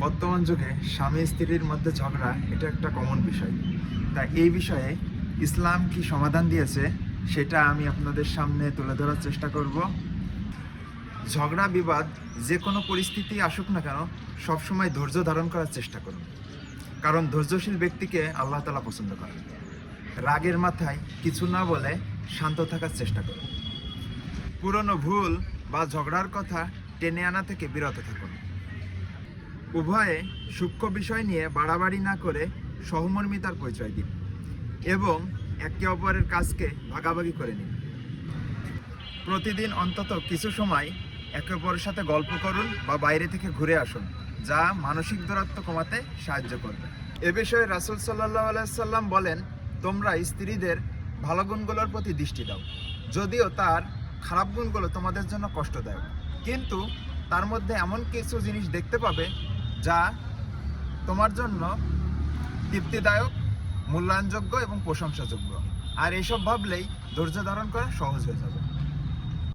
বর্তমান যুগে স্বামী স্ত্রীর মধ্যে ঝগড়া এটা একটা কমন বিষয়। তাই এই বিষয়ে ইসলাম কি সমাধান দিয়েছে সেটা আমি আপনাদের সামনে তুলে ধরার চেষ্টা করব। ঝগড়া বিবাদ যে কোনো পরিস্থিতি আসুক না কেন, সবসময় ধৈর্য ধারণ করার চেষ্টা করুন, কারণ ধৈর্যশীল ব্যক্তিকে আল্লাহ তাআলা পছন্দ করেন। রাগের মাথায় কিছু না বলে শান্ত থাকার চেষ্টা করুন। পুরনো ভুল বা ঝগড়ার কথা টেনে আনা থেকে বিরত থাকুন। উভয়ে সূক্ষ্ম বিষয় নিয়ে বাড়াবাড়ি না করে সহমর্মিতার পরিচয় দিন এবং একে অপরের কাজকে ভাগাভাগি করে নিন। প্রতিদিন অন্তত কিছু সময় একে অপরের সাথে গল্প করুন বা বাইরে থেকে ঘুরে আসুন, যা মানসিক দূরত্ব কমাতে সাহায্য করবে। এ বিষয়ে রাসূল সাল্লাল্লাহু আলাইহি সাল্লাম বলেন, তোমরা স্ত্রীদের ভালো গুণগুলোর প্রতি দৃষ্টি দাও, যদিও তার খারাপ গুণগুলো তোমাদের জন্য কষ্টদায়ক, কিন্তু তার মধ্যে এমন কিছু জিনিস দেখতে পাবে যা তোমার জন্য তৃপ্তিদায়ক, মূল্যায়নযোগ্য এবং প্রশংসাযোগ্য। আর এইসব ভাবলেই ধৈর্য ধারণ করা সহজ হয়ে যাবে।